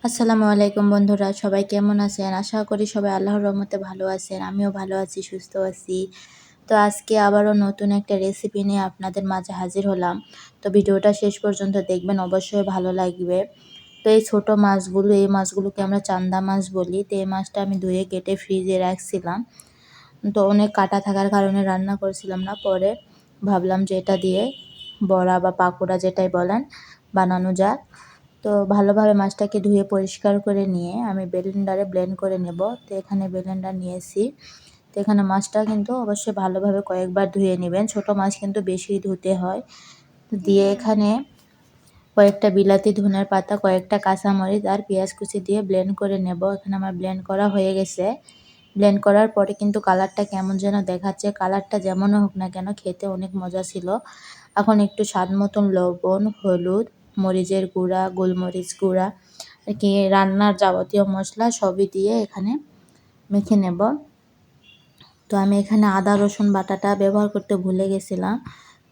আসসালামু আলাইকুম বন্ধুরা, সবাই কেমন আছেন? আশা করি সবাই আল্লাহর রহমতে ভালো আছেন। আমিও ভালো আছি, সুস্থ আছি। তো আজকে আবারও নতুন একটা রেসিপি নিয়ে আপনাদের মাঝে হাজির হলাম। তো ভিডিওটা শেষ পর্যন্ত দেখবেন, অবশ্যই ভালো লাগবে। তো এই মাছগুলোকে আমরা চান্দা মাছ বলি। তো এই মাছটা আমি ধুয়ে কেটে ফ্রিজে রাখছিলাম। তো অনেক কাটা থাকার কারণে রান্না করছিলাম না। পরে ভাবলাম যে এটা দিয়ে বড়া বা পাকোড়া যেটাই বলেন বানানো যাক। তো ভালোভাবে মাছটাকে ধুয়ে পরিষ্কার করে নিয়ে আমি ব্লেন্ডারে ব্লেন্ড করে নেব। তো এখানে ব্লেন্ডার নিয়েছি। তো এখানে মাছটা কিন্তু অবশ্যই ভালোভাবে কয়েকবার ধুয়ে নেবেন। ছোট মাছ কিন্তু বেশি ধুতে হয়। দিয়ে এখানে কয়েকটা বিলাতি, ধনের পাতা, কয়েকটা কাঁচামরিচ আর পেঁয়াজ কুচি দিয়ে ব্লেন্ড করে নেব। এখানে আমার ব্লেন্ড করা হয়ে গেছে। ব্লেন্ড করার পরে কিন্তু কালারটা কেমন যেন দেখাচ্ছে। কালারটা যেমনই হোক না কেন খেতে অনেক মজা ছিল। এখন একটু স্বাদ মতন লবণ, হলুদ, মরিচের গুঁড়া, গোলমরিচ গুঁড়া আর কি রান্নার যাবতীয় মশলা সবই দিয়ে এখানে মেখে নেব। তো আমি এখানে আদা রসুন বাটাটা ব্যবহার করতে ভুলে গেছিলাম।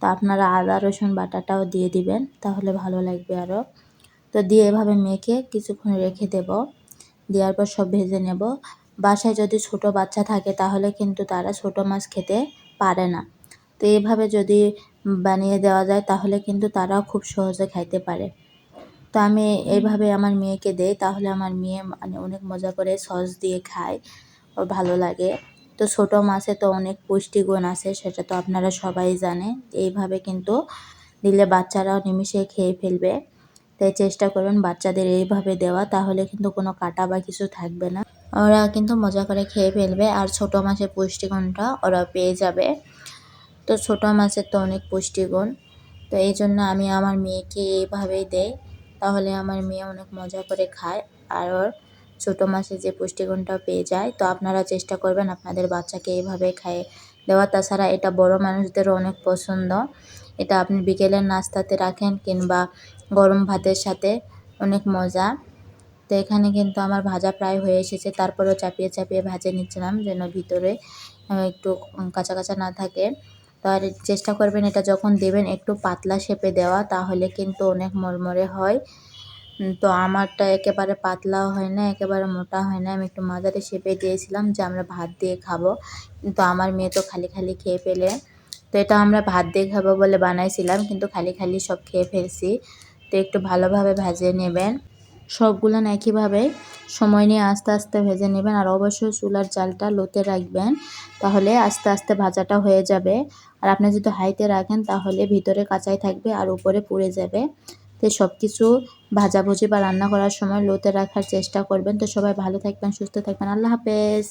তো আপনারা আদা রসুন বাটাটাও দিয়ে দিবেন, তাহলে ভালো লাগবে আরও। তো দিয়ে এভাবে মেখে কিছুক্ষণ রেখে দেব। দেওয়ার পর সব ভেজে নেব। বাসায় যদি ছোট বাচ্চা থাকে তাহলে কিন্তু তারা ছোট মাছ খেতে পারে না। তো এইভাবে যদি বানিয়ে দেওয়া যায় তাহলে কিন্তু তারাও খুব সহজে খাইতে পারে। তো আমি এইভাবে আমার মেয়েকে দেই, তাহলে আমার মেয়ে মানে অনেক মজা করে সস দিয়ে খায়, ওর ভালো লাগে। তো ছোট মাছে তো অনেক পুষ্টিগুণ আছে, সেটা তো আপনারা সবাই জানেন। এইভাবে কিন্তু দিলে বাচ্চারাও নিমিষে খেয়ে ফেলবে। তাই চেষ্টা করবেন বাচ্চাদের এইভাবে দেওয়া, তাহলে কিন্তু কোনো কাটা বা কিছু থাকবে না, ওরা কিন্তু মজা করে খেয়ে ফেলবে। আর ছোট মাছের পুষ্টিগুণটা ওরা পেয়ে যাবে। তো ছোট মাছের তো অনেক পুষ্টিগুণ। তো এই জন্য আমি আমার মেয়েকে এইভাবেই দেই, তাহলে আমার মেয়ে অনেক মজা করে খায় আর ওর ছোটো মাছের যে পুষ্টিগুণটাও পেয়ে যায়। তো আপনারা চেষ্টা করবেন আপনাদের বাচ্চাকে এইভাবে খাইয়ে দেওয়া। তাছাড়া এটা বড় মানুষদেরও অনেক পছন্দ। এটা আপনি বিকেলের নাস্তাতে রাখেন কিংবা গরম ভাতের সাথে, অনেক মজা। তো এখানে কিন্তু আমার ভাজা প্রায় হয়ে এসেছে, তারপরেও চাপিয়ে চাপিয়ে ভেজে নিচ্ছিলাম যেন ভিতরে একটু কাঁচা কাঁচা না থাকে। তো আর চেষ্টা করবেন এটা যখন দেবেন একটু পাতলা শেপে দেওয়া, তাহলে কিন্তু অনেক মরমরে হয়। তো আমারটা একেবারে পাতলাও হয় না, একেবারে মোটা হয় না। আমি একটু মাঝারি শেপে দিয়েছিলাম যে আমরা ভাত দিয়ে খাবো, কিন্তু আমার মেয়ে তো খালি খালি খেয়ে ফেলে। তো এটা আমরা ভাত দিয়ে খাবো বলে বানাইছিলাম, কিন্তু খালি খালি সব খেয়ে ফেলছি। তো একটু ভালোভাবে ভেজে নেবেন সবগুলো একইভাবে, সময় নিয়ে আস্তে আস্তে ভেজে নেবেন। আর অবশ্যই চুলার জালটা লোতে রাখবেন, তাহলে আস্তে আস্তে ভাজাটা হয়ে যাবে। আর আপনি যদি হাইতে রাখেন তাহলে ভিতরে কাঁচাই থাকবে আর উপরে পুড়ে যাবে। তো সব কিছু ভাজাভুজি বা রান্না করার সময় লোতে রাখার চেষ্টা করবেন। তো সবাই ভালো থাকবেন, সুস্থ থাকবেন। আল্লাহ হাফেজ।